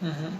Uhum.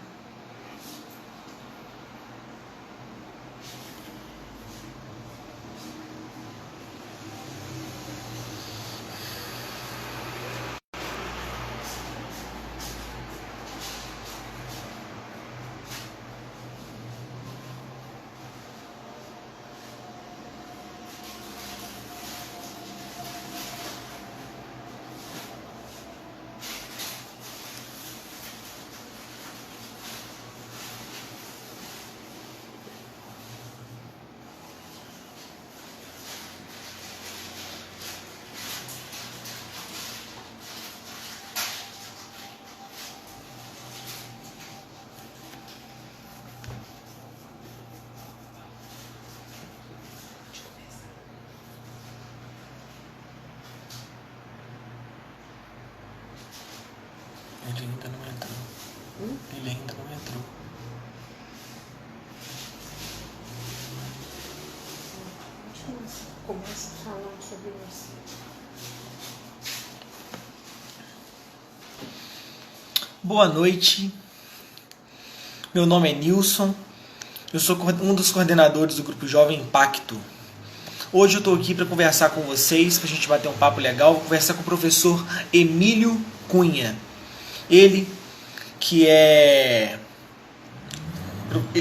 Ele ainda não entrou. Ele ainda não entrou. Começa falando sobre você. Boa noite. Meu nome é Nilson. Eu sou um dos coordenadores do Grupo Jovem Impacto. Hoje eu estou aqui para conversar com vocês, para a gente bater um papo legal. Vou conversar com o professor Emílio Cunha. Ele que ele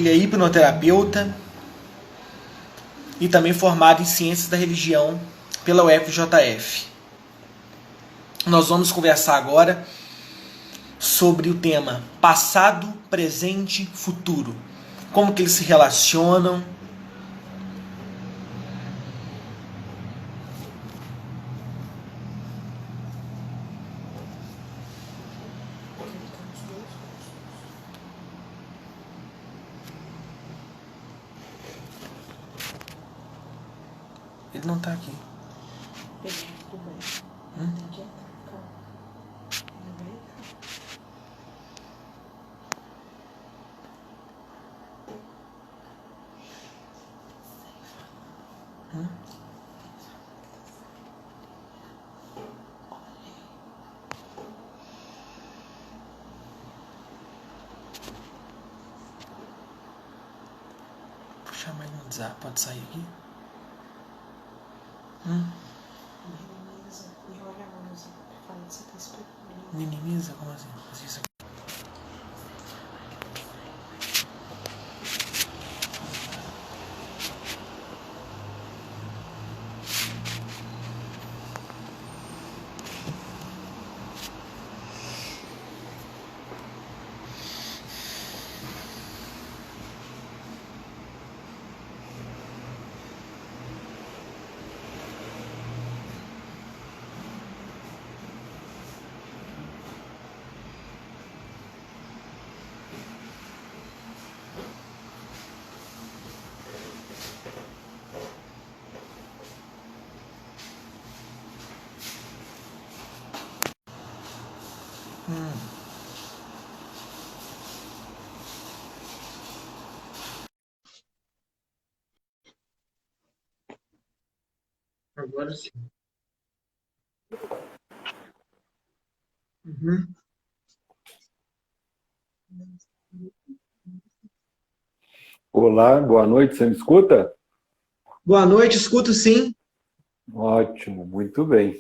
é hipnoterapeuta e também formado em Ciências da Religião pela UFJF. Nós vamos conversar agora sobre o tema passado, presente, futuro. Como que eles se relacionam. Ele não está aqui. Tudo bem. Entendi. Calma. Tudo bem? Vou chamar ele no WhatsApp. Pode sair aqui? Minimiza e olha a música. Fala que você tá explicando. Minimiza? Como assim? Faz isso aqui. Agora sim. Uhum. Olá, boa noite, você me escuta? Boa noite, escuto sim. Ótimo, muito bem.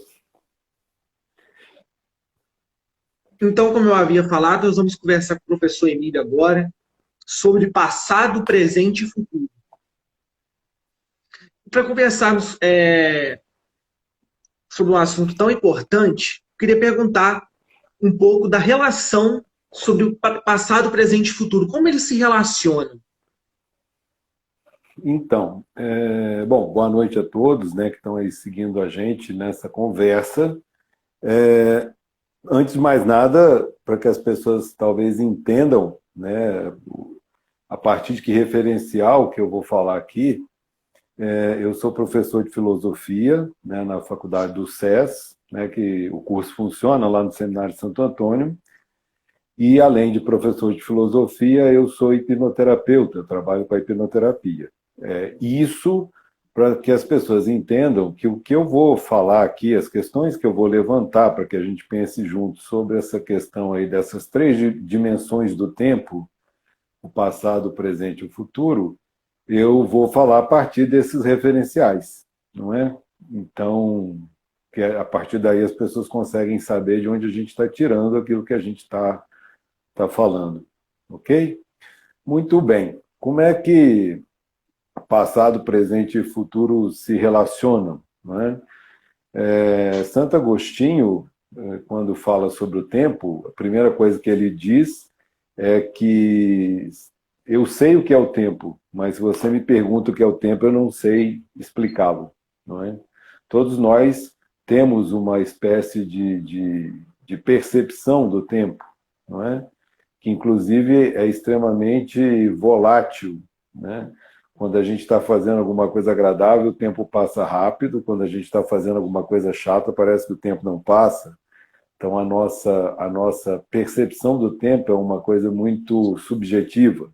Então, como eu havia falado, nós vamos conversar com o professor Emílio agora sobre passado, presente e futuro. Para conversarmos sobre um assunto tão importante, eu queria perguntar um pouco da relação sobre o passado, presente e futuro. Como eles se relacionam? Então, bom, boa noite a todos, né, que estão aí seguindo a gente nessa conversa. Antes de mais nada, para que as pessoas talvez entendam, né, a partir de que referencial que eu vou falar aqui, eu sou professor de filosofia, né, na faculdade do SES, né, que o curso funciona lá no Seminário de Santo Antônio. E, além de professor de filosofia, eu sou hipnoterapeuta, eu trabalho com a hipnoterapia. Isso para que as pessoas entendam que o que eu vou falar aqui, as questões que eu vou levantar para que a gente pense junto sobre essa questão aí dessas três dimensões do tempo, o passado, o presente e o futuro, eu vou falar a partir desses referenciais, não é? Então, que a partir daí as pessoas conseguem saber de onde a gente está tirando aquilo que a gente está falando, ok? Muito bem. Como é que passado, presente e futuro se relacionam, não é? Santo Agostinho, quando fala sobre o tempo, a primeira coisa que ele diz é que eu sei o que é o tempo, mas se você me pergunta o que é o tempo, eu não sei explicá-lo, não é? Todos nós temos uma espécie de percepção do tempo, não é? Que inclusive é extremamente volátil, né? Quando a gente está fazendo alguma coisa agradável, o tempo passa rápido. Quando a gente está fazendo alguma coisa chata, parece que o tempo não passa. Então, a nossa percepção do tempo é uma coisa muito subjetiva.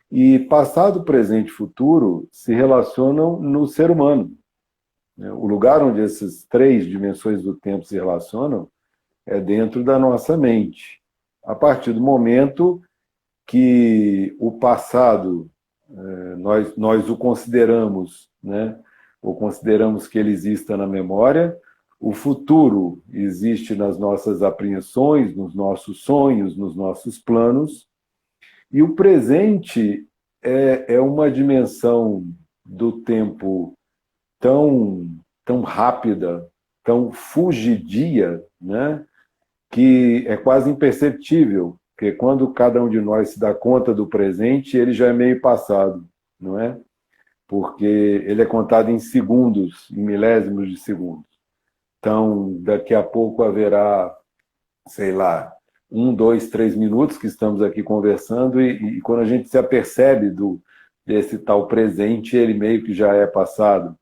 E passado, presente e futuro se relacionam no ser humano. O lugar onde essas três dimensões do tempo se relacionam é dentro da nossa mente. A partir do momento que o passado nós o consideramos, né? Ou consideramos que ele exista na memória, o futuro existe nas nossas apreensões, nos nossos sonhos, nos nossos planos, e o presente é uma dimensão do tempo tão rápida, tão fugidia, né? Que é quase imperceptível. Porque quando cada um de nós se dá conta do presente, ele já é meio passado, não é? Porque ele é contado em segundos, em milésimos de segundos. Então, daqui a pouco haverá, sei lá, 1, 2, 3 minutos que estamos aqui conversando e quando a gente se apercebe desse tal presente, ele meio que já é passado.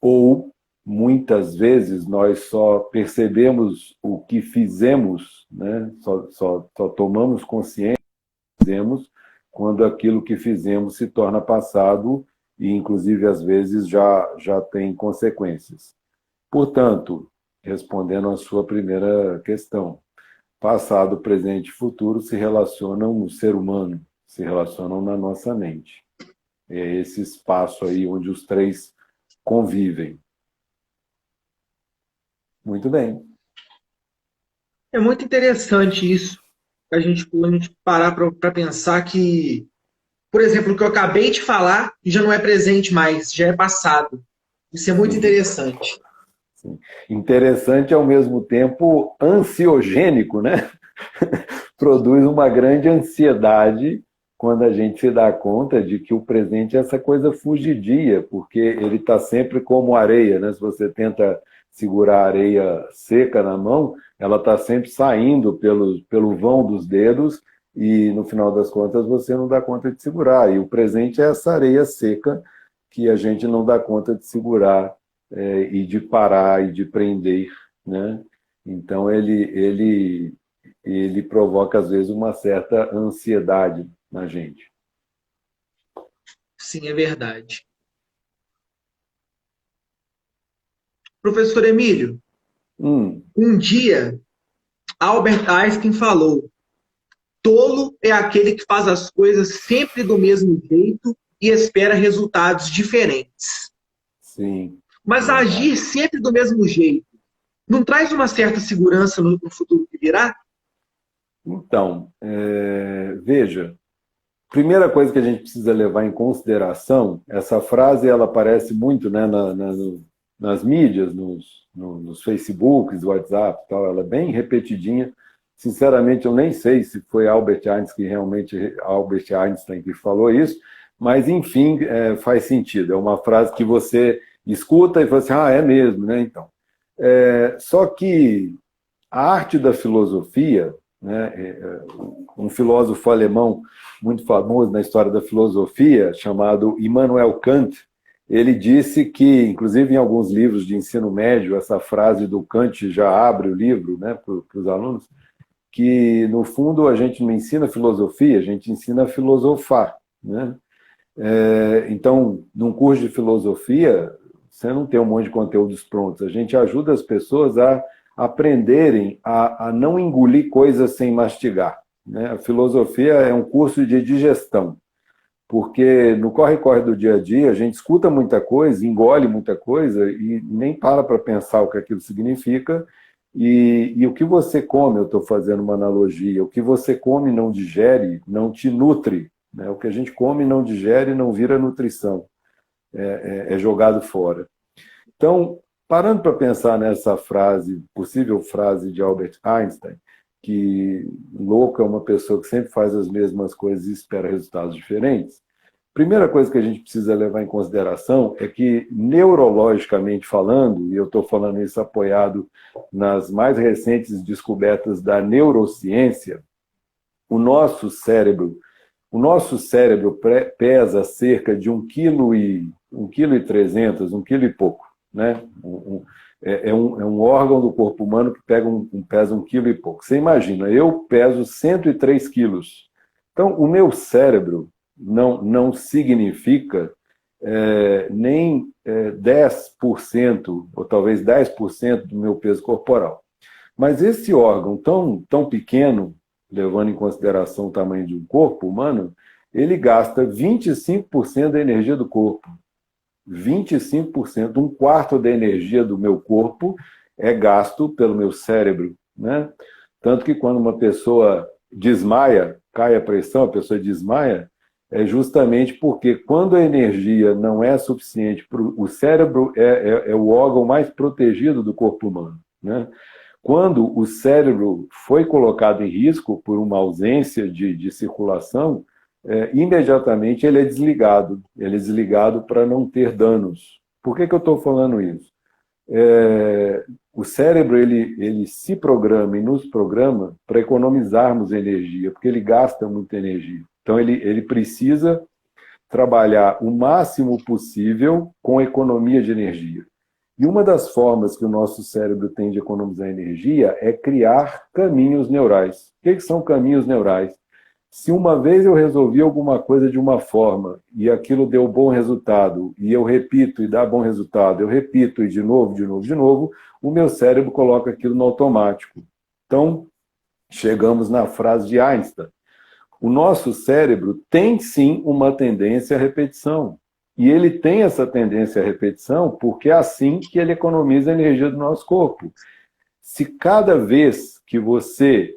Ou muitas vezes nós só percebemos o que fizemos, né? Só tomamos consciência do que fizemos quando aquilo que fizemos se torna passado e, inclusive, às vezes já tem consequências. Portanto, respondendo à sua primeira questão, passado, presente e futuro se relacionam no ser humano, se relacionam na nossa mente. É esse espaço aí onde os três convivem. Muito bem. É muito interessante isso, a gente parar para pensar que, por exemplo, o que eu acabei de falar já não é presente mais, já é passado. Isso é muito interessante. Sim. Interessante ao mesmo tempo ansiogênico, né? Produz uma grande ansiedade quando a gente se dá conta de que o presente é essa coisa fugidia, porque ele está sempre como areia, né? Se você tenta segurar a areia seca na mão, ela está sempre saindo pelo vão dos dedos e, no final das contas, você não dá conta de segurar. E o presente é essa areia seca que a gente não dá conta de segurar e de parar e de prender, né? Então, ele provoca, às vezes, uma certa ansiedade na gente. Sim, é verdade. Professor Emílio, um dia Albert Einstein falou: tolo é aquele que faz as coisas sempre do mesmo jeito e espera resultados diferentes. Sim. Mas agir sempre do mesmo jeito não traz uma certa segurança no futuro que virá? Então, veja, primeira coisa que a gente precisa levar em consideração, essa frase ela aparece muito, né, nas mídias, nos Facebooks, WhatsApp, tal, ela é bem repetidinha. Sinceramente, eu nem sei se foi Albert Einstein que falou isso, mas, enfim, faz sentido. É uma frase que você escuta e fala assim, é mesmo, né? Então, só que a arte da filosofia, né, um filósofo alemão muito famoso na história da filosofia, chamado Immanuel Kant, ele disse que, inclusive em alguns livros de ensino médio, essa frase do Kant já abre o livro, né, para os alunos, que, no fundo, a gente não ensina filosofia, a gente ensina a filosofar, né? Então, num curso de filosofia, você não tem um monte de conteúdos prontos. A gente ajuda as pessoas a aprenderem a não engolir coisas sem mastigar, né? A filosofia é um curso de digestão, porque no corre-corre do dia a dia a gente escuta muita coisa, engole muita coisa e nem para pensar o que aquilo significa. E o que você come, eu estou fazendo uma analogia, o que você come e não digere, não te nutre, né? O que a gente come e não digere não vira nutrição, é jogado fora. Então, parando para pensar nessa frase, possível frase de Albert Einstein, que louco é uma pessoa que sempre faz as mesmas coisas e espera resultados diferentes, primeira coisa que a gente precisa levar em consideração é que, neurologicamente falando, e eu estou falando isso apoiado nas mais recentes descobertas da neurociência, o nosso cérebro pesa cerca de 1,3 kg, 1 kg e pouco, né? É um órgão do corpo humano que pesa 1 kg e pouco. Você imagina, eu peso 103 quilos. Então, o meu cérebro não significa nem 10%, ou talvez 10% do meu peso corporal. Mas esse órgão tão pequeno, levando em consideração o tamanho de um corpo humano, ele gasta 25% da energia do corpo. 25%, um quarto da energia do meu corpo é gasto pelo meu cérebro, né? Tanto que quando uma pessoa desmaia, cai a pressão, a pessoa desmaia, é justamente porque quando a energia não é suficiente, o cérebro é o órgão mais protegido do corpo humano, né? Quando o cérebro foi colocado em risco por uma ausência de circulação, imediatamente ele é desligado. Ele é desligado para não ter danos. Por que eu estou falando isso? O cérebro ele se programa e nos programa para economizarmos energia, porque ele gasta muita energia. Então ele precisa trabalhar o máximo possível com economia de energia. E uma das formas que o nosso cérebro tem de economizar energia é criar caminhos neurais. O que são caminhos neurais? Se uma vez eu resolvi alguma coisa de uma forma e aquilo deu bom resultado, e eu repito e dá bom resultado, eu repito e de novo, o meu cérebro coloca aquilo no automático. Então, chegamos na frase de Einstein. O nosso cérebro tem sim uma tendência à repetição. E ele tem essa tendência à repetição porque é assim que ele economiza a energia do nosso corpo. Se cada vez que você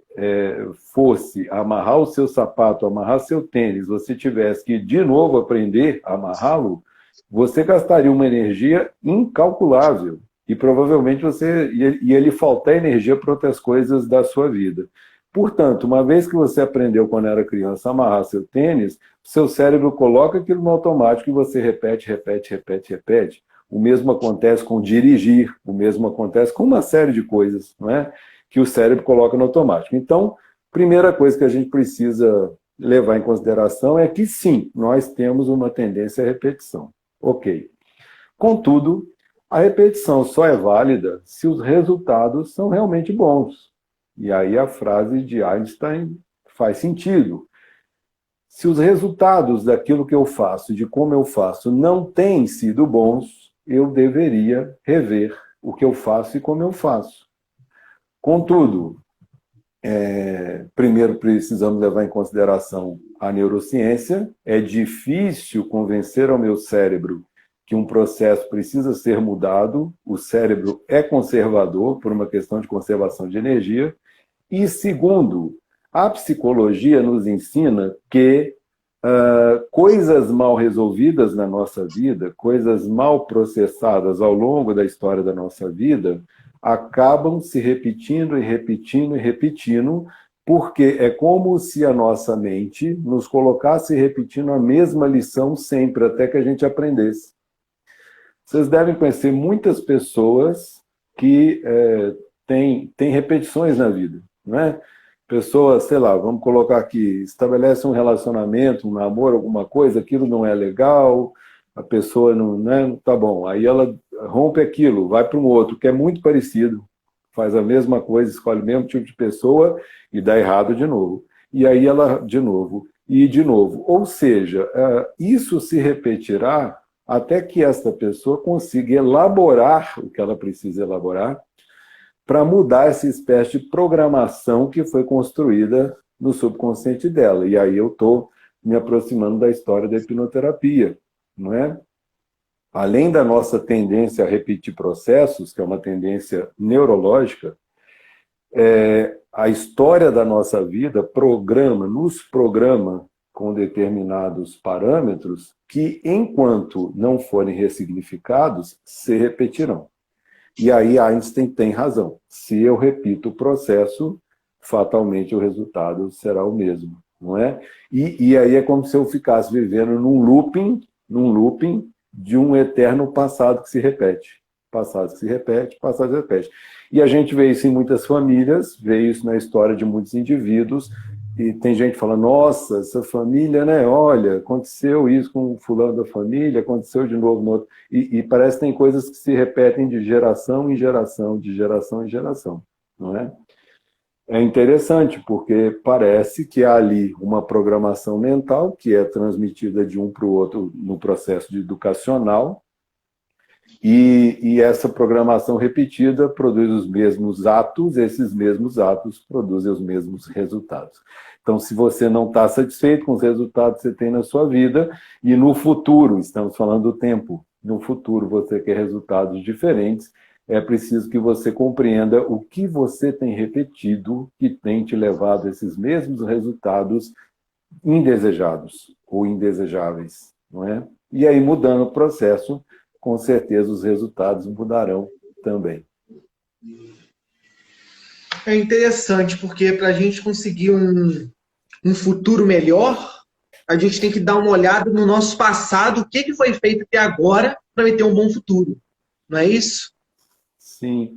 fosse amarrar o seu sapato, amarrar seu tênis, você tivesse que de novo aprender a amarrá-lo, você gastaria uma energia incalculável. E provavelmente ia lhe faltar energia para outras coisas da sua vida. Portanto, uma vez que você aprendeu quando era criança a amarrar seu tênis, seu cérebro coloca aquilo no automático e você repete. O mesmo acontece com dirigir, o mesmo acontece com uma série de coisas, não é? Que o cérebro coloca no automático. Então, primeira coisa que a gente precisa levar em consideração é que sim, nós temos uma tendência à repetição. Ok. Contudo, a repetição só é válida se os resultados são realmente bons. E aí a frase de Einstein faz sentido. Se os resultados daquilo que eu faço, de como eu faço, não têm sido bons, eu deveria rever o que eu faço e como eu faço. Contudo, primeiro precisamos levar em consideração a neurociência. É difícil convencer ao meu cérebro que um processo precisa ser mudado. O cérebro é conservador por uma questão de conservação de energia. E segundo, a psicologia nos ensina que coisas mal resolvidas na nossa vida, coisas mal processadas ao longo da história da nossa vida, acabam se repetindo, porque é como se a nossa mente nos colocasse repetindo a mesma lição sempre, até que a gente aprendesse. Vocês devem conhecer muitas pessoas que têm repetições na vida, não é? Pessoa, sei lá, vamos colocar aqui, estabelece um relacionamento, um namoro, alguma coisa, aquilo não é legal, a pessoa não, né, tá bom, aí ela rompe aquilo, vai para um outro, que é muito parecido, faz a mesma coisa, escolhe o mesmo tipo de pessoa e dá errado de novo. E aí ela, de novo. e de novo. Ou seja, isso se repetirá até que esta pessoa consiga elaborar o que ela precisa elaborar para mudar essa espécie de programação que foi construída no subconsciente dela. E aí eu estou me aproximando da história da hipnoterapia, não é? Além da nossa tendência a repetir processos, que é uma tendência neurológica, a história da nossa vida nos programa com determinados parâmetros que, enquanto não forem ressignificados, se repetirão. E aí Einstein tem razão. Se eu repito o processo, fatalmente o resultado será o mesmo, não é? E aí é como se eu ficasse vivendo num looping de um eterno passado que se repete. Passado que se repete, passado que se repete. E a gente vê isso em muitas famílias, vê isso na história de muitos indivíduos, e tem gente falando, nossa, essa família, né, olha, aconteceu isso com o fulano da família, aconteceu de novo no outro. E parece que tem coisas que se repetem de geração em geração, de geração em geração, não é? É interessante, porque parece que há ali uma programação mental que é transmitida de um para o outro no processo educacional, e essa programação repetida produz os mesmos atos, esses mesmos atos produzem os mesmos resultados. Então, se você não está satisfeito com os resultados que você tem na sua vida, e no futuro, estamos falando do tempo, no futuro você quer resultados diferentes, é preciso que você compreenda o que você tem repetido que tem te levado a esses mesmos resultados indesejados ou indesejáveis, não é? E aí, mudando o processo, com certeza os resultados mudarão também. É interessante, porque para a gente conseguir um futuro melhor, a gente tem que dar uma olhada no nosso passado, o que foi feito até agora para ter um bom futuro. Não é isso? Sim.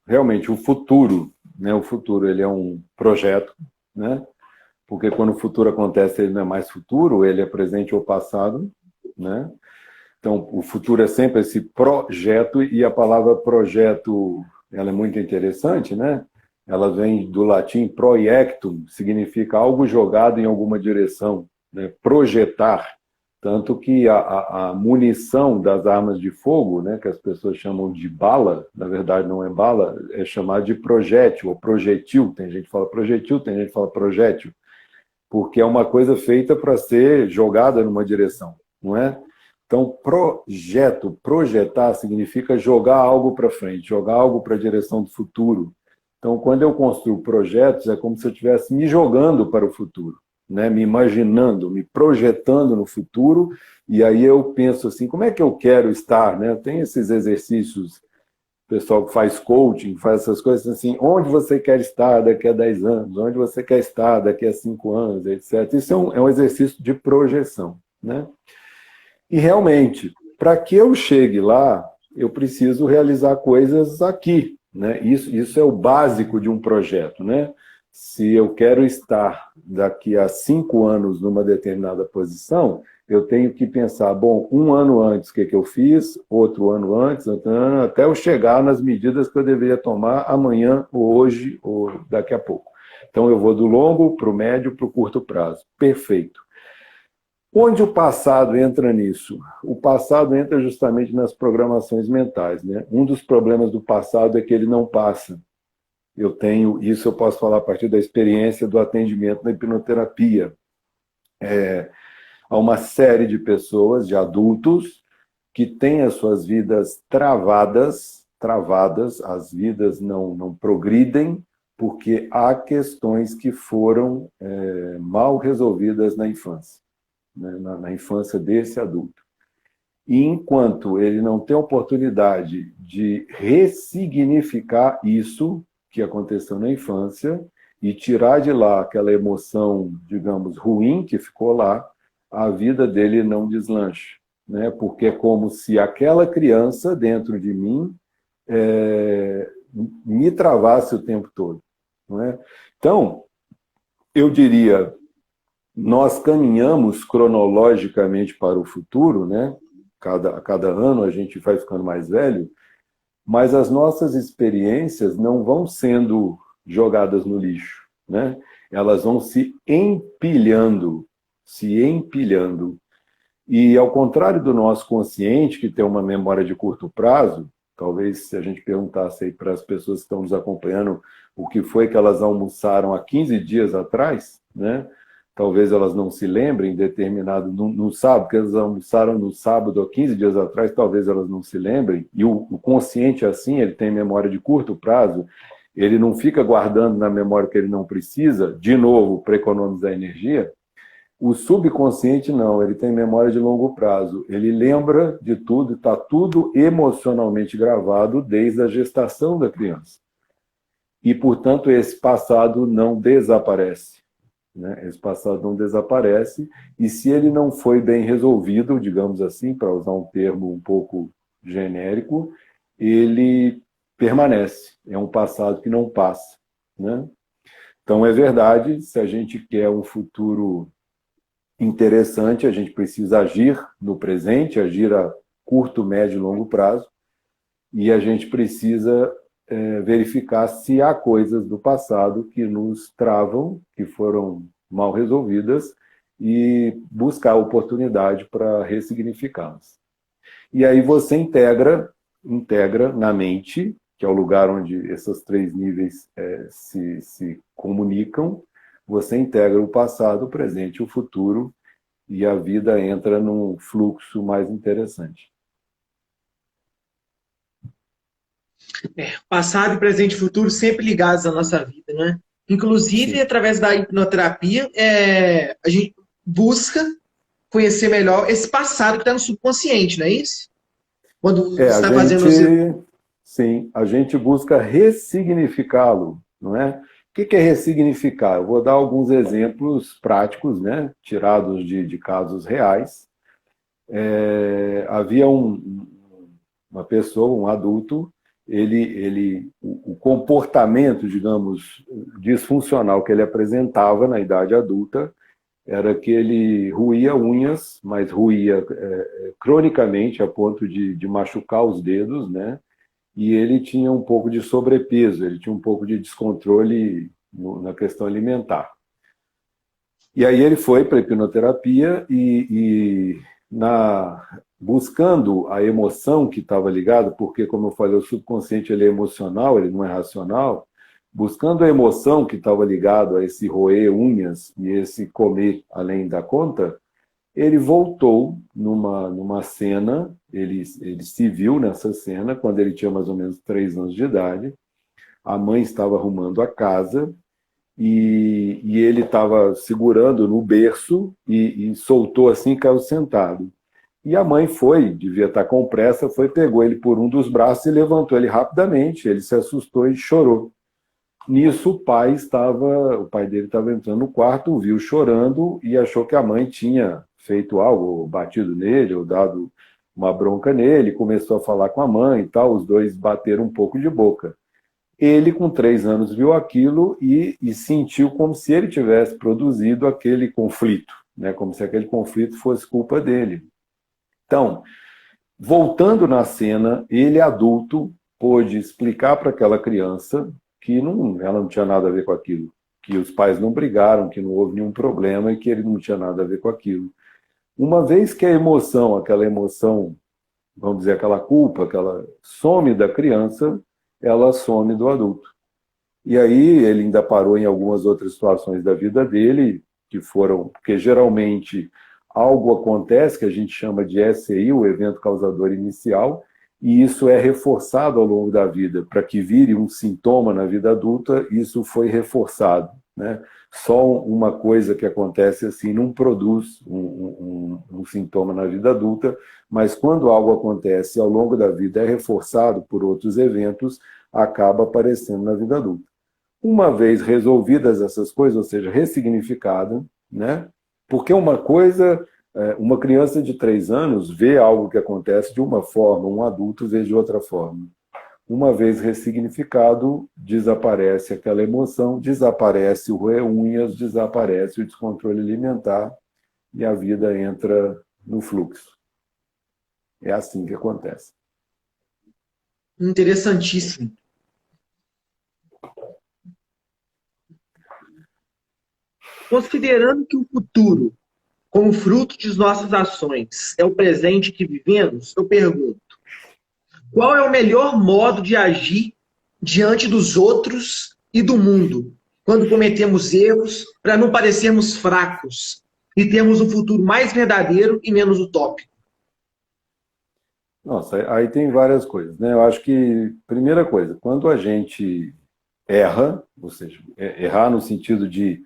Realmente, o futuro, né? O futuro ele é um projeto, né? Porque quando o futuro acontece, ele não é mais futuro, ele é presente ou passado, né? Então, o futuro é sempre esse projeto, e a palavra projeto, ela é muito interessante, né? Ela vem do latim proiectum, significa algo jogado em alguma direção, né? Projetar. Tanto que a munição das armas de fogo, né, que as pessoas chamam de bala, na verdade não é bala, é chamada de projétil ou projetil. Tem gente que fala projetil, tem gente que fala projétil, porque é uma coisa feita para ser jogada numa direção, não é? Então, projetar significa jogar algo para frente, jogar algo para a direção do futuro. Então, quando eu construo projetos, é como se eu estivesse me jogando para o futuro, né? Me imaginando, me projetando no futuro, e aí eu penso assim, como é que eu quero estar, né? Tem esses exercícios, o pessoal que faz coaching, faz essas coisas assim, onde você quer estar daqui a 10 anos, onde você quer estar daqui a 5 anos, etc. Isso é um exercício de projeção, né? E realmente, para que eu chegue lá, eu preciso realizar coisas aqui, né? Isso é o básico de um projeto, né? Se eu quero estar daqui a 5 anos numa determinada posição, eu tenho que pensar, bom, um ano antes, o que eu fiz, outro ano antes, até eu chegar nas medidas que eu deveria tomar amanhã, ou hoje, ou daqui a pouco. Então, eu vou do longo para o médio, para o curto prazo. Perfeito. Onde o passado entra nisso? O passado entra justamente nas programações mentais, né? Um dos problemas do passado é que ele não passa. Isso eu posso falar a partir da experiência do atendimento na hipnoterapia. Há uma série de pessoas, de adultos, que têm as suas vidas travadas, as vidas não progridem, porque há questões que foram mal resolvidas na infância, né? Na infância desse adulto. E enquanto ele não tem oportunidade de ressignificar isso que aconteceu na infância e tirar de lá aquela emoção, digamos, ruim que ficou lá, a vida dele não deslancha, né? Porque é como se aquela criança dentro de mim me travasse o tempo todo, não é? Então, eu diria, nós caminhamos cronologicamente para o futuro, né? A cada ano a gente vai ficando mais velho, mas as nossas experiências não vão sendo jogadas no lixo, né? elas vão se empilhando, se empilhando. E ao contrário do nosso consciente, que tem uma memória de curto prazo, talvez se a gente perguntasse aí para as pessoas que estão nos acompanhando o que foi que elas almoçaram há 15 dias atrás, né? Talvez elas não se lembrem, determinado no sábado, que elas almoçaram no sábado há 15 dias atrás, talvez elas não se lembrem. E o consciente, assim, ele tem memória de curto prazo, ele não fica guardando na memória que ele não precisa, de novo, para economizar energia. O subconsciente não, ele tem memória de longo prazo. Ele lembra de tudo, está tudo emocionalmente gravado desde a gestação da criança. E, portanto, esse passado não desaparece. Né? Esse passado não desaparece, e se ele não foi bem resolvido, digamos assim, para usar um termo um pouco genérico, ele permanece. É um passado que não passa. Né? Então, é verdade, se a gente quer um futuro interessante, a gente precisa agir no presente, agir a curto, médio e longo prazo, e a gente precisa verificar se há coisas do passado que nos travam, que foram mal resolvidas, e buscar oportunidade para ressignificá-las. E aí você integra na mente, que é o lugar onde esses três níveis se comunicam, você integra o passado, o presente e o futuro, e a vida entra num fluxo mais interessante. Passado, presente e futuro sempre ligados à nossa vida, né? Inclusive, Sim. através da hipnoterapia, a gente busca conhecer melhor esse passado que está no subconsciente, não é isso? Quando você está fazendo... Sim, a gente busca ressignificá-lo, não é? O que é ressignificar? Eu vou dar alguns exemplos práticos, né? Tirados de casos reais. Havia uma pessoa, um adulto, o comportamento, digamos, disfuncional que ele apresentava na idade adulta era que ele roía unhas, mas roía cronicamente a ponto de machucar os dedos, né? E ele tinha um pouco de sobrepeso, ele tinha um pouco de descontrole na questão alimentar. E aí ele foi para a hipnoterapia buscando a emoção que estava ligada, porque, como eu falei, o subconsciente ele é emocional, ele não é racional, buscando a emoção que estava ligada a esse roer unhas e esse comer além da conta, ele voltou numa cena, ele se viu nessa cena quando ele tinha mais ou menos 3 anos de idade, a mãe estava arrumando a casa e ele estava segurando no berço e soltou assim e caiu sentado. E a mãe devia estar com pressa, pegou ele por um dos braços e levantou ele rapidamente, ele se assustou e chorou. Nisso o pai dele estava entrando no quarto, viu chorando e achou que a mãe tinha feito algo, ou batido nele, ou dado uma bronca nele, começou a falar com a mãe e tal, os dois bateram um pouco de boca. Ele, com 3 anos, viu aquilo e sentiu como se ele tivesse produzido aquele conflito, né? Como se aquele conflito fosse culpa dele. Então, voltando na cena, ele, adulto, pôde explicar para aquela criança que ela não tinha nada a ver com aquilo, que os pais não brigaram, que não houve nenhum problema e que ele não tinha nada a ver com aquilo. Uma vez que aquela emoção, vamos dizer, aquela culpa, aquela some da criança, ela some do adulto. E aí ele ainda parou em algumas outras situações da vida dele, que foram, porque geralmente algo acontece que a gente chama de SI, o evento causador inicial, e isso é reforçado ao longo da vida. Para que vire um sintoma na vida adulta, isso foi reforçado, né? Só uma coisa que acontece assim não produz um sintoma na vida adulta, mas quando algo acontece ao longo da vida, é reforçado por outros eventos, acaba aparecendo na vida adulta. Uma vez resolvidas essas coisas, ou seja, ressignificada, né? Porque uma criança de 3 anos vê algo que acontece de uma forma, um adulto vê de outra forma. Uma vez ressignificado, desaparece aquela emoção, desaparece o roer unhas, desaparece o descontrole alimentar e a vida entra no fluxo. É assim que acontece. Interessantíssimo. Considerando que o futuro, como fruto de nossas ações, é o presente que vivemos, eu pergunto: qual é o melhor modo de agir diante dos outros e do mundo, quando cometemos erros, para não parecermos fracos e termos um futuro mais verdadeiro e menos utópico? Nossa, aí tem várias coisas, né? Eu acho que, primeira coisa, quando a gente erra, ou seja, errar no sentido de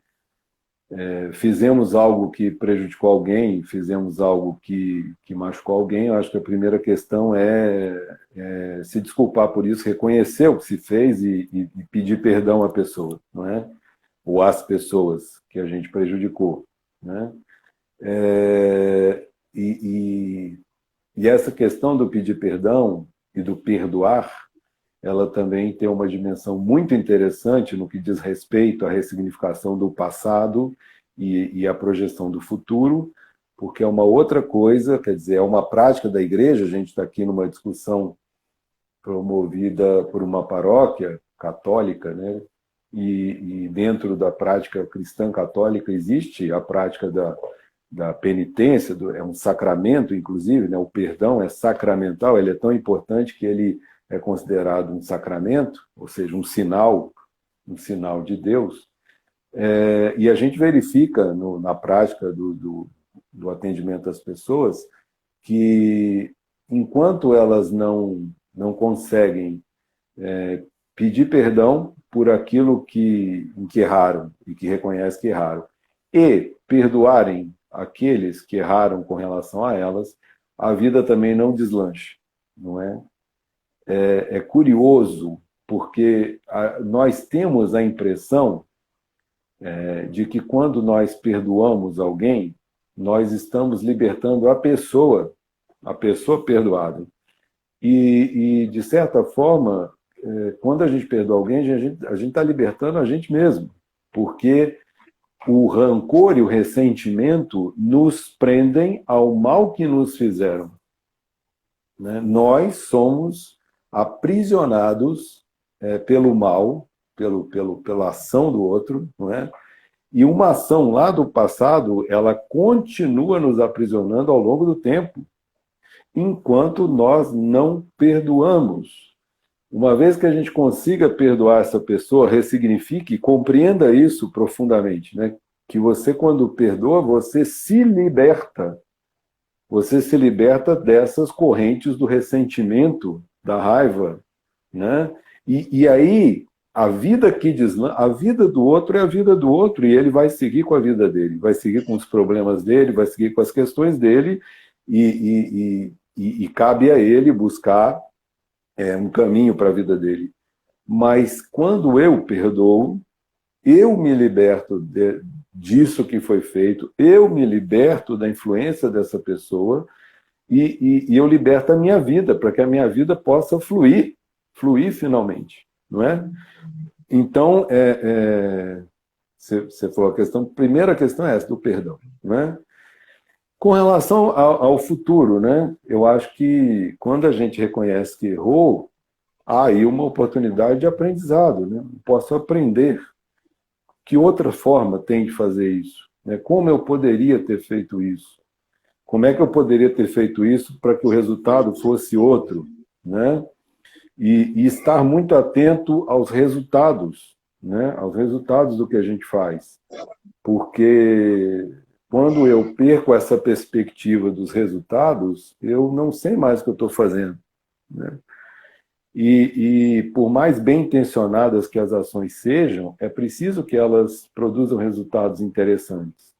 fizemos algo que prejudicou alguém, fizemos algo que machucou alguém, eu acho que a primeira questão é se desculpar por isso, reconhecer o que se fez e pedir perdão à pessoa, não é? Ou às pessoas que a gente prejudicou, né? E essa questão do pedir perdão e do perdoar, ela também tem uma dimensão muito interessante no que diz respeito à ressignificação do passado e à projeção do futuro, porque é uma outra coisa, quer dizer, é uma prática da igreja. A gente está aqui numa discussão promovida por uma paróquia católica, né? E dentro da prática cristã católica existe a prática da penitência, é um sacramento, inclusive, né? O perdão é sacramental, ele é tão importante que ele é considerado um sacramento, ou seja, um sinal de Deus. E a gente verifica na prática do atendimento às pessoas que, enquanto elas não conseguem pedir perdão por aquilo em que erraram e que reconhecem que erraram, e perdoarem aqueles que erraram com relação a elas, a vida também não deslancha, não é? É curioso, porque nós temos a impressão de que quando nós perdoamos alguém, nós estamos libertando a pessoa perdoada. E de certa forma, quando a gente perdoa alguém, a gente está libertando a gente mesmo, porque o rancor e o ressentimento nos prendem ao mal que nos fizeram, né? Nós somos aprisionados pelo mal, pela ação do outro, não é? E uma ação lá do passado, ela continua nos aprisionando ao longo do tempo, enquanto nós não perdoamos. Uma vez que a gente consiga perdoar essa pessoa, ressignifique, compreenda isso profundamente, né? Que você, quando perdoa, você se liberta. Você se liberta dessas correntes do ressentimento, da raiva, né? E aí, a vida do outro é a vida do outro, e ele vai seguir com a vida dele, vai seguir com os problemas dele, vai seguir com as questões dele, e cabe a ele buscar um caminho para a vida dele. Mas quando eu perdoo, eu me liberto disso que foi feito, eu me liberto da influência dessa pessoa, e eu liberto a minha vida, para que a minha vida possa fluir finalmente, não é? Então, você falou a primeira questão é essa, do perdão, não é? Com relação ao futuro, né? Eu acho que quando a gente reconhece que errou, há aí uma oportunidade de aprendizado, né? Posso aprender. Que outra forma tem de fazer isso? Né? Como eu poderia ter feito isso? Como é que eu poderia ter feito isso para que o resultado fosse outro, né? E estar muito atento aos resultados, né? Aos resultados do que a gente faz. Porque quando eu perco essa perspectiva dos resultados, eu não sei mais o que eu estou fazendo, né? E por mais bem intencionadas que as ações sejam, é preciso que elas produzam resultados interessantes.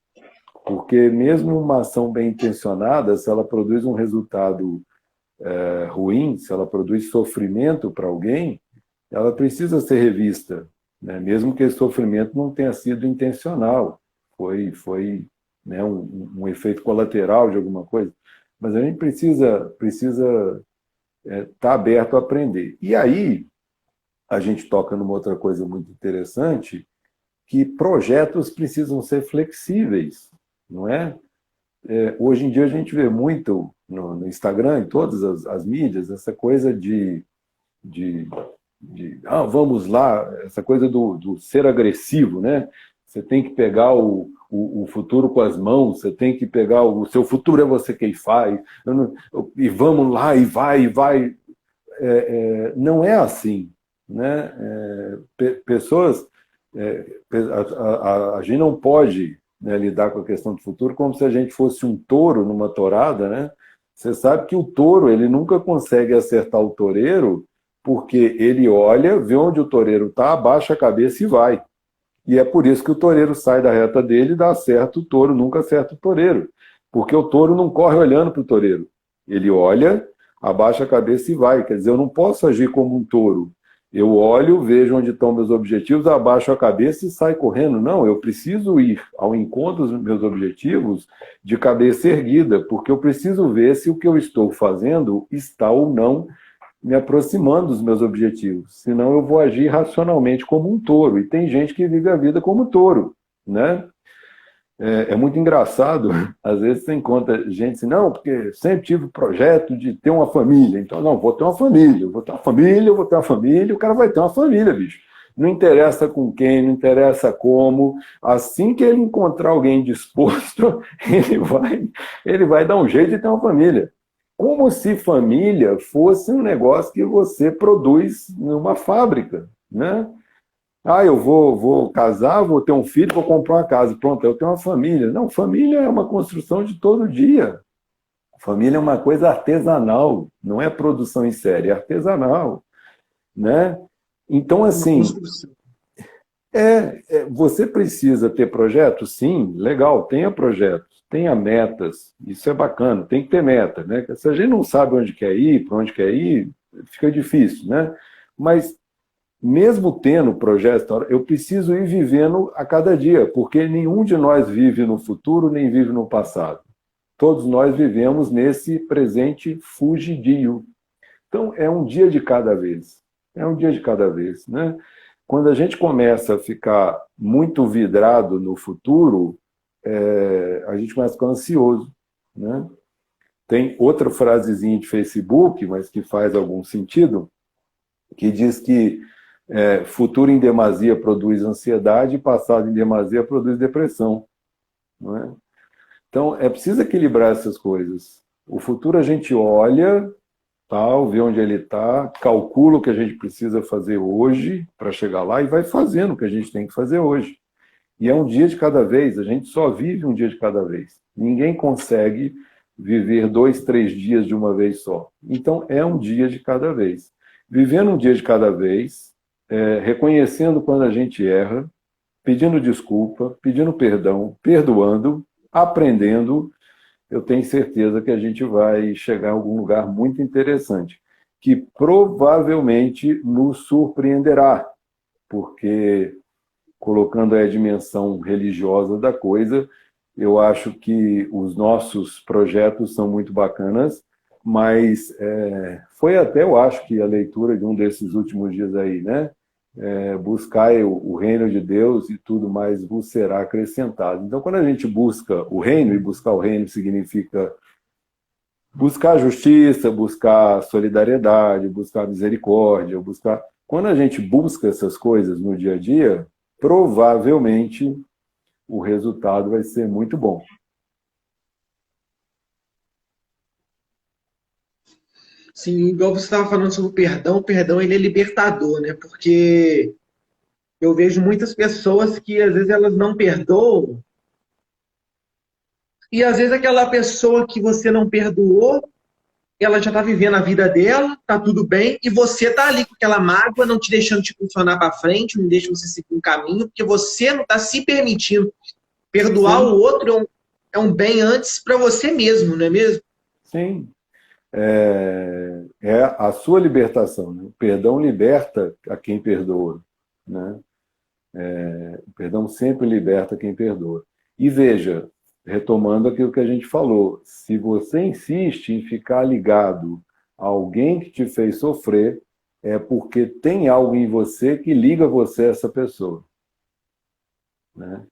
Porque mesmo uma ação bem intencionada, se ela produz um resultado ruim, se ela produz sofrimento para alguém, ela precisa ser revista, né? Mesmo que esse sofrimento não tenha sido intencional, foi né, um efeito colateral de alguma coisa. Mas a gente precisa estar aberto a aprender. E aí, a gente toca numa outra coisa muito interessante, que projetos precisam ser flexíveis, não é? Hoje em dia a gente vê muito no Instagram, em todas as mídias, essa coisa de vamos lá, essa coisa do ser agressivo, né? Você tem que pegar o futuro com as mãos, você tem que pegar o seu futuro é você quem faz, e vamos lá, e vai. Não é assim, né? Pessoas, a gente não pode, né, lidar com a questão do futuro como se a gente fosse um touro numa tourada, né? Você sabe que o touro ele nunca consegue acertar o toureiro porque ele olha, vê onde o toureiro está, abaixa a cabeça e vai. E é por isso que o toureiro sai da reta dele e dá certo, o touro nunca acerta o toureiro. Porque o touro não corre olhando para o toureiro. Ele olha, abaixa a cabeça e vai. Quer dizer, eu não posso agir como um touro. Eu olho, vejo onde estão meus objetivos, abaixo a cabeça e saio correndo. Não, eu preciso ir ao encontro dos meus objetivos de cabeça erguida, porque eu preciso ver se o que eu estou fazendo está ou não me aproximando dos meus objetivos. Senão eu vou agir racionalmente como um touro. E tem gente que vive a vida como touro, né? É muito engraçado, às vezes você encontra gente assim, não, porque sempre tive o projeto de ter uma família. Então, não, vou ter uma família, vou ter uma família, eu vou ter uma família, o cara vai ter uma família, bicho. Não interessa com quem, não interessa como. Assim que ele encontrar alguém disposto, ele vai dar um jeito de ter uma família. Como se família fosse um negócio que você produz numa fábrica, né? Ah, eu vou casar, vou ter um filho, vou comprar uma casa. Pronto, eu tenho uma família. Não, família é uma construção de todo dia. Família é uma coisa artesanal, não é produção em série, é artesanal, né? Então, assim, você precisa ter projetos? Sim, legal, tenha projetos, tenha metas, isso é bacana, tem que ter meta, né? Se a gente não sabe onde quer ir, para onde quer ir, fica difícil, né? Mas mesmo tendo projeto, eu preciso ir vivendo a cada dia, porque nenhum de nós vive no futuro nem vive no passado. Todos nós vivemos nesse presente fugidio. Então, é um dia de cada vez. É um dia de cada vez, né? Quando a gente começa a ficar muito vidrado no futuro, a gente começa a ficar ansioso, né? Tem outra frasezinha de Facebook, mas que faz algum sentido, que diz que futuro em demasia produz ansiedade, passado em demasia produz depressão. Não é? Então, é preciso equilibrar essas coisas. O futuro a gente olha, tal, vê onde ele está, calcula o que a gente precisa fazer hoje para chegar lá e vai fazendo o que a gente tem que fazer hoje. E é um dia de cada vez, a gente só vive um dia de cada vez. Ninguém consegue viver 2, 3 dias de uma vez só. Então, é um dia de cada vez. Vivendo um dia de cada vez, reconhecendo quando a gente erra, pedindo desculpa, pedindo perdão, perdoando, aprendendo, eu tenho certeza que a gente vai chegar em algum lugar muito interessante, que provavelmente nos surpreenderá, porque, colocando a dimensão religiosa da coisa, eu acho que os nossos projetos são muito bacanas, mas foi até, eu acho que a leitura de um desses últimos dias aí, né? Buscai o reino de Deus e tudo mais vos será acrescentado. Então, quando a gente busca o reino, e buscar o reino significa buscar justiça, buscar solidariedade, buscar misericórdia, buscar... Quando a gente busca essas coisas no dia a dia, provavelmente o resultado vai ser muito bom. Sim, igual você estava falando sobre o perdão ele é libertador, né? Porque eu vejo muitas pessoas que às vezes elas não perdoam, e às vezes aquela pessoa que você não perdoou, ela já está vivendo a vida dela, tá tudo bem, e você tá ali com aquela mágoa, não te deixando te funcionar para frente, não deixa você seguir um caminho, porque você não está se permitindo perdoar. Sim. O outro é um bem antes para você mesmo, não é mesmo? Sim. É a sua libertação, né? O perdão liberta a quem perdoa, né? O perdão sempre liberta quem perdoa. E veja, retomando aquilo que a gente falou, se você insiste em ficar ligado a alguém que te fez sofrer, é porque tem algo em você que liga você a essa pessoa, né?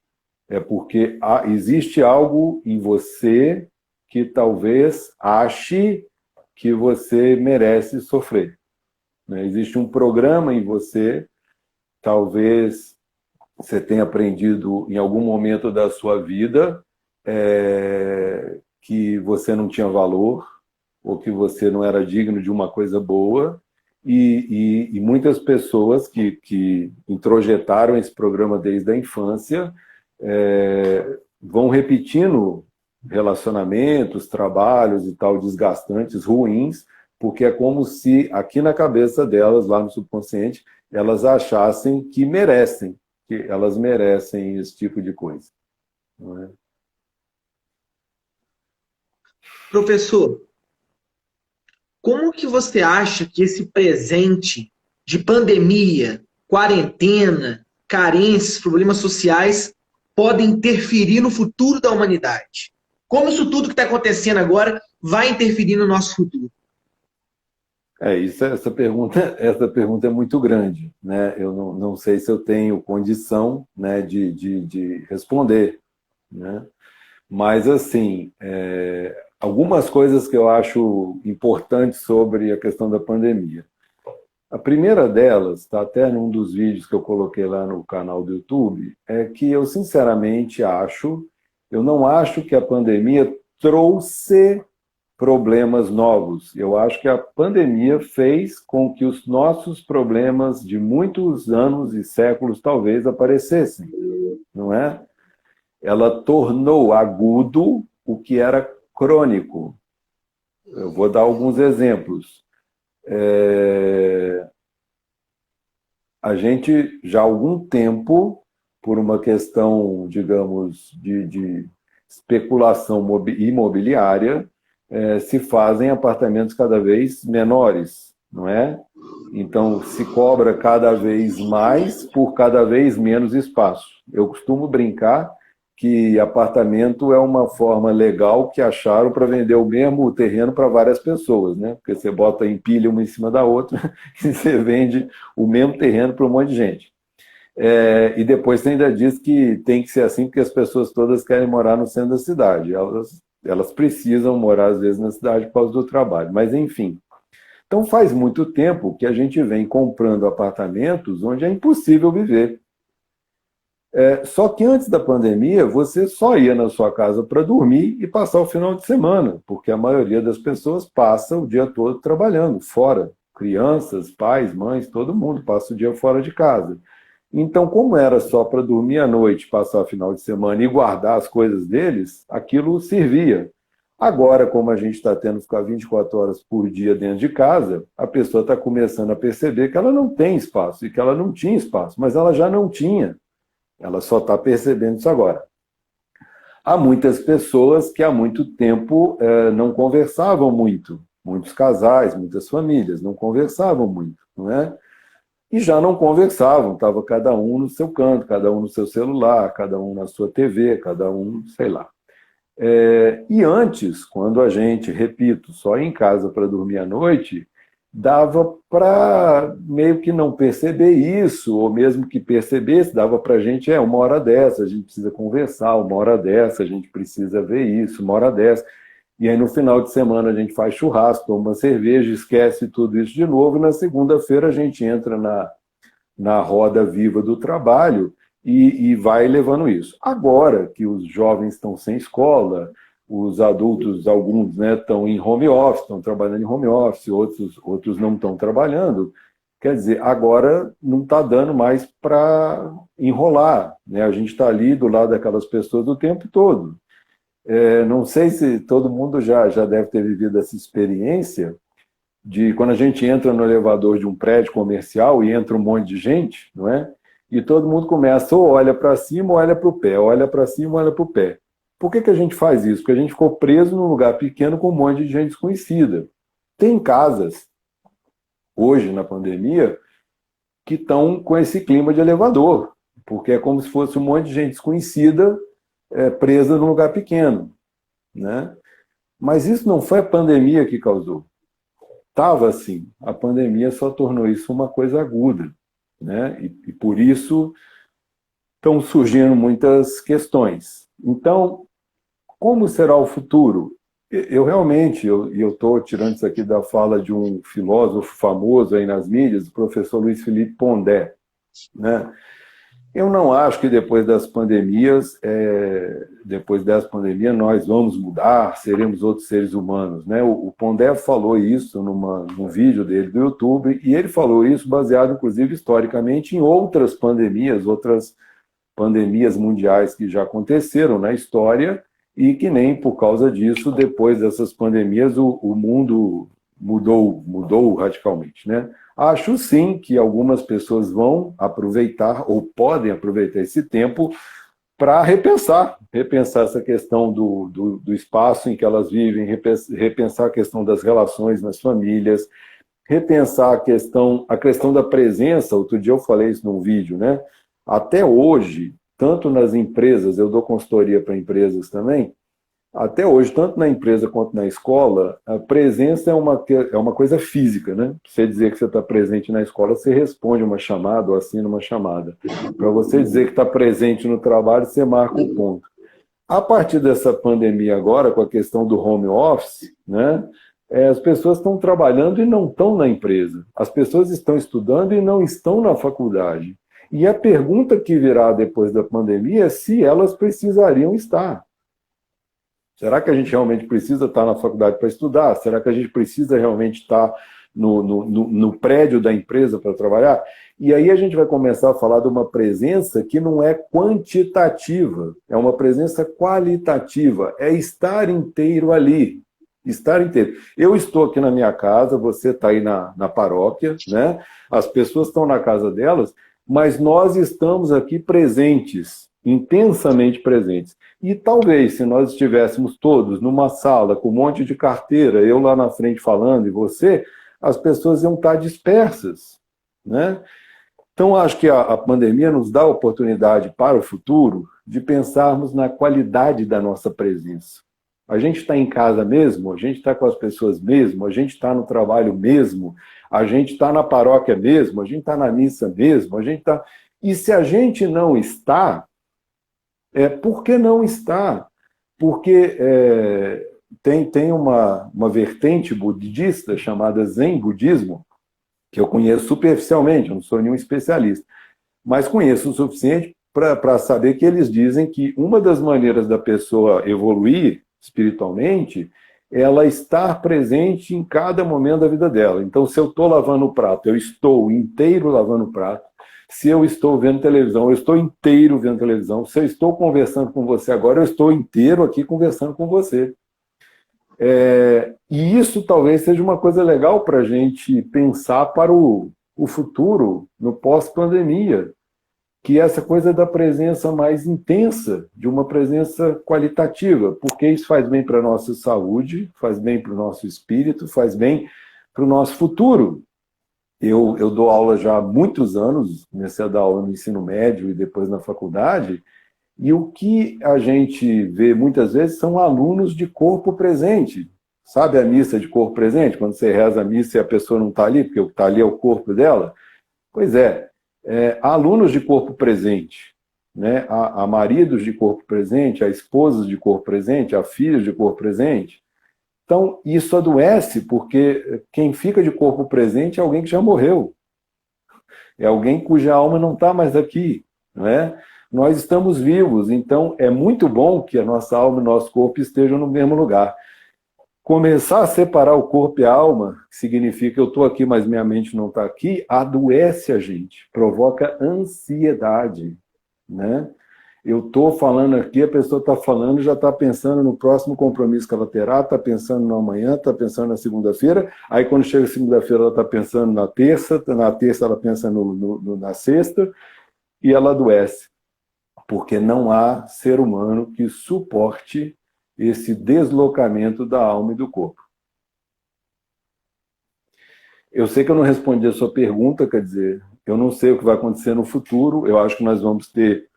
É porque existe algo em você que talvez ache que você merece sofrer, né? Existe um programa em você, talvez você tem aprendido em algum momento da sua vida que você não tinha valor, ou que você não era digno de uma coisa boa, e muitas pessoas que introjetaram esse programa desde a infância vão repetindo relacionamentos, trabalhos e tal, desgastantes, ruins, porque é como se aqui na cabeça delas, lá no subconsciente, elas achassem que elas merecem esse tipo de coisa. Não é? Professor, como que você acha que esse presente de pandemia, quarentena, carências, problemas sociais podem interferir no futuro da humanidade? Como isso tudo que está acontecendo agora vai interferir no nosso futuro? Essa pergunta é muito grande, né? Eu não sei se eu tenho condição, né, de responder, né? Mas, assim, algumas coisas que eu acho importantes sobre a questão da pandemia. A primeira delas, está até num dos vídeos que eu coloquei lá no canal do YouTube, é que eu, sinceramente, eu não acho que a pandemia trouxe problemas novos. Eu acho que a pandemia fez com que os nossos problemas de muitos anos e séculos talvez aparecessem, não é? Ela tornou agudo o que era crônico. Eu vou dar alguns exemplos. A gente, já há algum tempo, por uma questão, digamos, de especulação imobiliária, se fazem apartamentos cada vez menores, não é? Então, se cobra cada vez mais por cada vez menos espaço. Eu costumo brincar que apartamento é uma forma legal que acharam para vender o mesmo terreno para várias pessoas, né? Porque você bota empilha uma em cima da outra e você vende o mesmo terreno para um monte de gente. E depois você ainda diz que tem que ser assim porque as pessoas todas querem morar no centro da cidade. Elas precisam morar, às vezes, na cidade por causa do trabalho. Mas, enfim. Então, faz muito tempo que a gente vem comprando apartamentos onde é impossível viver. Só que antes da pandemia, você só ia na sua casa para dormir e passar o final de semana, porque a maioria das pessoas passa o dia todo trabalhando, fora. Crianças, pais, mães, todo mundo passa o dia fora de casa. Então, como era só para dormir à noite, passar o final de semana e guardar as coisas deles, aquilo servia. Agora, como a gente está tendo que ficar 24 horas por dia dentro de casa, a pessoa está começando a perceber que ela não tem espaço e que ela não tinha espaço, mas ela já não tinha. Ela só está percebendo isso agora. Há muitas pessoas que há muito tempo não conversavam muito. Muitos casais, muitas famílias não conversavam muito, não é? E já não conversavam, estava cada um no seu canto, cada um no seu celular, cada um na sua TV, cada um, sei lá. E antes, quando a gente, repito, só ia em casa para dormir à noite, dava para meio que não perceber isso, ou mesmo que percebesse, dava para a gente, uma hora dessa, a gente precisa conversar, uma hora dessa, a gente precisa ver isso, uma hora dessa. E aí no final de semana a gente faz churrasco, toma uma cerveja, esquece tudo isso de novo, e na segunda-feira a gente entra na roda viva do trabalho e vai levando isso. Agora que os jovens estão sem escola, os adultos, alguns, né, estão em home office, estão trabalhando em home office, outros não estão trabalhando, quer dizer, agora não está dando mais para enrolar, né? A gente está ali do lado daquelas pessoas o tempo todo. Não sei se todo mundo já deve ter vivido essa experiência de quando a gente entra no elevador de um prédio comercial e entra um monte de gente, não é? E todo mundo começa ou olha para cima ou olha para o pé, olha para cima ou olha para o pé. Por que a gente faz isso? Porque a gente ficou preso num lugar pequeno com um monte de gente desconhecida. Tem casas, hoje na pandemia, que estão com esse clima de elevador, porque é como se fosse um monte de gente desconhecida presa num lugar pequeno, né? Mas isso não foi a pandemia que causou. Estava assim. A pandemia só tornou isso uma coisa aguda, né? E por isso estão surgindo muitas questões. Então, como será o futuro? Eu realmente, eu estou tirando isso aqui da fala de um filósofo famoso aí nas mídias, o professor Luiz Felipe Pondé, né? Eu não acho que depois das pandemias, nós vamos mudar, seremos outros seres humanos, né? O Pondé falou isso num vídeo dele do YouTube, e ele falou isso baseado, inclusive, historicamente, em outras pandemias mundiais que já aconteceram na história, e que nem por causa disso, depois dessas pandemias, o mundo mudou radicalmente, né? Acho sim que algumas pessoas vão aproveitar ou podem aproveitar esse tempo para repensar essa questão do espaço em que elas vivem, repensar a questão das relações nas famílias, repensar a questão da presença. Outro dia eu falei isso num vídeo, né? Até hoje, tanto nas empresas, eu dou consultoria para empresas também, até hoje, tanto na empresa quanto na escola, a presença é uma coisa física, né? Você dizer que você está presente na escola, você responde uma chamada ou assina uma chamada. Para você dizer que está presente no trabalho, você marca um ponto. A partir dessa pandemia agora, com a questão do home office, né? As pessoas estão trabalhando e não estão na empresa. As pessoas estão estudando e não estão na faculdade. E a pergunta que virá depois da pandemia é se elas precisariam estar. Será que a gente realmente precisa estar na faculdade para estudar? Será que a gente precisa realmente estar no prédio da empresa para trabalhar? E aí a gente vai começar a falar de uma presença que não é quantitativa, é uma presença qualitativa, é estar inteiro ali. Estar inteiro. Eu estou aqui na minha casa, você está aí na paróquia, né? As pessoas estão na casa delas, mas nós estamos aqui presentes, intensamente presentes. E talvez, se nós estivéssemos todos numa sala com um monte de carteira, eu lá na frente falando e você, as pessoas iam estar dispersas, né? Então, acho que a pandemia nos dá a oportunidade para o futuro de pensarmos na qualidade da nossa presença. A gente está em casa mesmo, a gente está com as pessoas mesmo, a gente está no trabalho mesmo, a gente está na paróquia mesmo, a gente está na missa mesmo, a gente está... E se a gente não está, por que não está? Porque tem uma vertente budista chamada Zen Budismo, que eu conheço superficialmente, eu não sou nenhum especialista, mas conheço o suficiente para saber que eles dizem que uma das maneiras da pessoa evoluir espiritualmente é ela estar presente em cada momento da vida dela. Então, se eu estou lavando o prato, eu estou inteiro lavando o prato. Se eu estou vendo televisão, eu estou inteiro vendo televisão. Se eu estou conversando com você agora, eu estou inteiro aqui conversando com você. E isso talvez seja uma coisa legal para a gente pensar para o futuro, no pós-pandemia, que é essa coisa da presença mais intensa, de uma presença qualitativa, porque isso faz bem para a nossa saúde, faz bem para o nosso espírito, faz bem para o nosso futuro. Eu dou aula já há muitos anos, comecei a dar aula no ensino médio e depois na faculdade, e o que a gente vê muitas vezes são alunos de corpo presente. Sabe a missa de corpo presente? Quando você reza a missa e a pessoa não está ali, porque o que está ali é o corpo dela? Pois há alunos de corpo presente, né? Há maridos de corpo presente, há esposas de corpo presente, há filhos de corpo presente. Então, isso adoece, porque quem fica de corpo presente é alguém que já morreu. É alguém cuja alma não está mais aqui, não é? Nós estamos vivos, então é muito bom que a nossa alma e o nosso corpo estejam no mesmo lugar. Começar a separar o corpo e a alma, que significa que eu estou aqui, mas minha mente não está aqui, adoece a gente, provoca ansiedade, né? Eu estou falando aqui, a pessoa está falando, já está pensando no próximo compromisso que ela terá, está pensando no amanhã, está pensando na segunda-feira, aí quando chega segunda-feira ela está pensando na terça ela pensa na sexta, e ela adoece, porque não há ser humano que suporte esse deslocamento da alma e do corpo. Eu sei que eu não respondi a sua pergunta, quer dizer, eu não sei o que vai acontecer no futuro, eu acho que nós vamos ter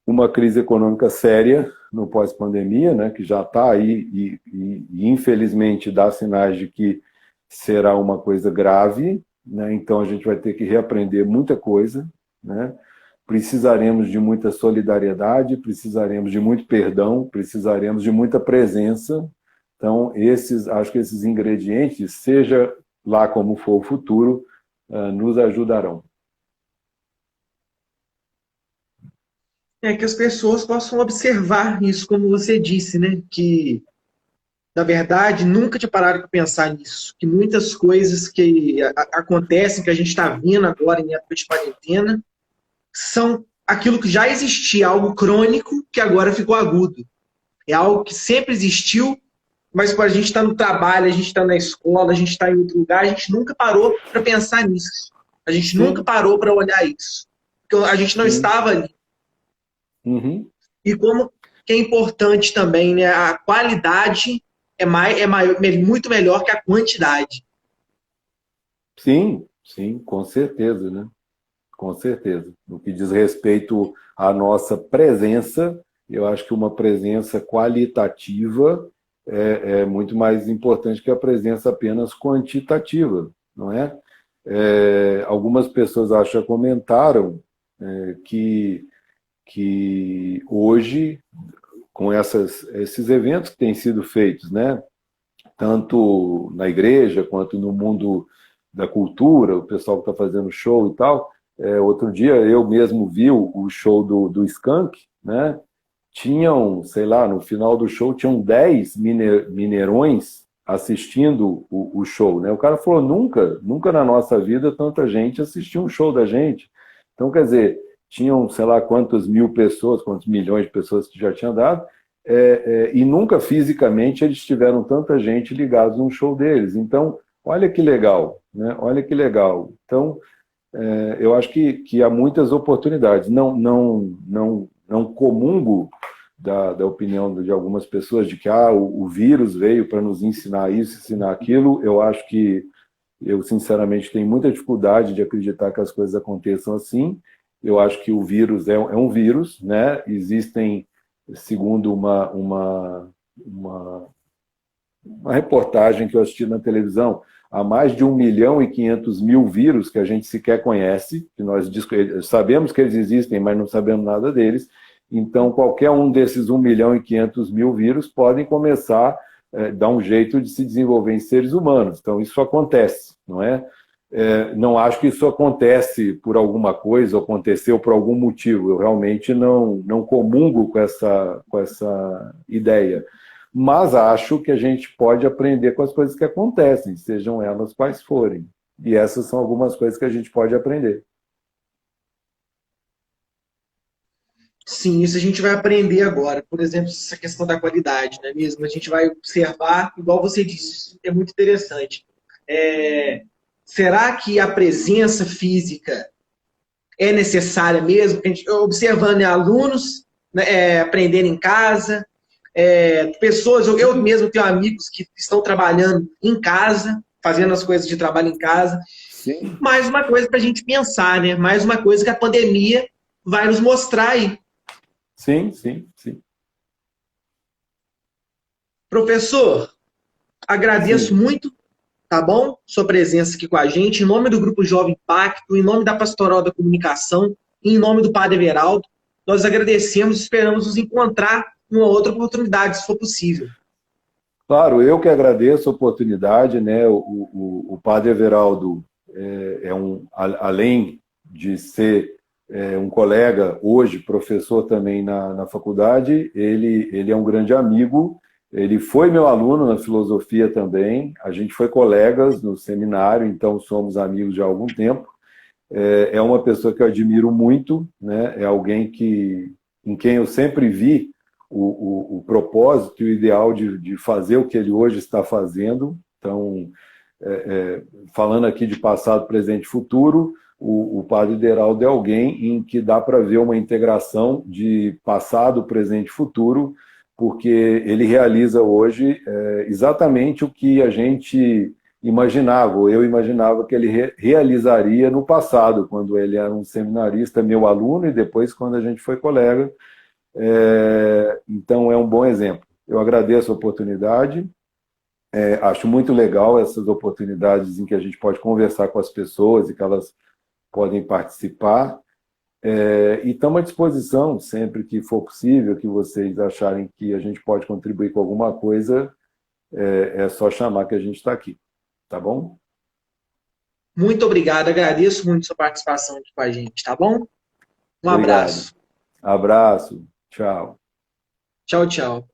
uma crise econômica séria no pós-pandemia, né, que já está aí e infelizmente dá sinais de que será uma coisa grave, né, então a gente vai ter que reaprender muita coisa, né, precisaremos de muita solidariedade, precisaremos de muito perdão, precisaremos de muita presença. Então, acho que esses ingredientes, seja lá como for o futuro, nos ajudarão. É que as pessoas possam observar isso, como você disse, né? Que, na verdade, nunca te pararam para pensar nisso. Que muitas coisas que acontecem, que a gente está vendo agora em época de quarentena, são aquilo que já existia, algo crônico que agora ficou agudo. É algo que sempre existiu, mas quando a gente está no trabalho, a gente está na escola, a gente está em outro lugar, a gente nunca parou para pensar nisso. A gente nunca Sim, parou para olhar isso. Porque a gente não sim. estava ali. Uhum. E como que é importante também, né? A qualidade é maior, muito melhor que a quantidade. Sim, sim, com certeza, né? Com certeza. No que diz respeito à nossa presença, eu acho que uma presença qualitativa é muito mais importante que a presença apenas quantitativa, não é? Algumas pessoas acho já comentaram que hoje, com esses eventos que têm sido feitos, né? Tanto na igreja quanto no mundo da cultura, o pessoal que está fazendo show e tal. Outro dia eu mesmo vi o show do Skank, né? Tinham, sei lá, no final do show tinham 10 mineirões assistindo o show, né? O cara falou, nunca na nossa vida tanta gente assistiu um show da gente. Então, quer dizer, tinham, sei lá, quantas mil pessoas, quantos milhões de pessoas que já tinham dado, e nunca fisicamente eles tiveram tanta gente ligados num show deles. Então, olha que legal, né? Olha que legal. Então, eu acho que há muitas oportunidades. Não comungo da opinião de algumas pessoas de que o vírus veio para nos ensinar isso, ensinar aquilo. Eu acho que eu, sinceramente, tenho muita dificuldade de acreditar que as coisas aconteçam assim. Eu acho que o vírus é um vírus, né? Existem, segundo uma reportagem que eu assisti na televisão, há mais de 1.500.000 vírus que a gente sequer conhece, que nós sabemos que eles existem, mas não sabemos nada deles. Então, qualquer um desses 1.500.000 vírus podem começar a dar um jeito de se desenvolver em seres humanos. Então, isso acontece, não é? Não acho que isso acontece por alguma coisa, ou aconteceu por algum motivo. Eu realmente não comungo com essa ideia. Mas acho que a gente pode aprender com as coisas que acontecem, sejam elas quais forem. E essas são algumas coisas que a gente pode aprender. Sim, isso a gente vai aprender agora. Por exemplo, essa questão da qualidade, não é mesmo? A gente vai observar, igual você disse, isso é muito interessante. Será que a presença física é necessária mesmo? A gente, observando, né, alunos, né, aprendendo em casa, pessoas, eu mesmo tenho amigos que estão trabalhando em casa, fazendo as coisas de trabalho em casa. Sim, Mais uma coisa para a gente pensar, né? Mais uma coisa que a pandemia vai nos mostrar aí. sim, sim, sim. Professor, agradeço Sim. muito, tá bom? Sua presença aqui com a gente, em nome do Grupo Jovem Impacto, em nome da Pastoral da Comunicação, e em nome do Padre Everaldo, nós agradecemos e esperamos nos encontrar em uma outra oportunidade, se for possível. Claro, eu que agradeço a oportunidade, né? O Padre Everaldo além de ser um colega, hoje professor também na faculdade, ele é um grande amigo, ele foi meu aluno na filosofia também, a gente foi colegas no seminário, então somos amigos já há algum tempo. É uma pessoa que eu admiro muito, né? É alguém em quem eu sempre vi o propósito e o ideal de fazer o que ele hoje está fazendo. Então, falando aqui de passado, presente e futuro, o Padre Deraldo é alguém em que dá para ver uma integração de passado, presente e futuro, porque ele realiza hoje exatamente o que a gente imaginava, ou eu imaginava que ele realizaria no passado, quando ele era um seminarista, meu aluno, e depois quando a gente foi colega. Então é um bom exemplo. Eu agradeço a oportunidade, acho muito legal essas oportunidades em que a gente pode conversar com as pessoas e que elas podem participar. E estamos à disposição, sempre que for possível, que vocês acharem que a gente pode contribuir com alguma coisa, é só chamar que a gente está aqui. Tá bom? Muito obrigado, agradeço muito sua participação aqui com a gente, tá bom? Um Obrigado. abraço. Abraço, tchau. Tchau, tchau.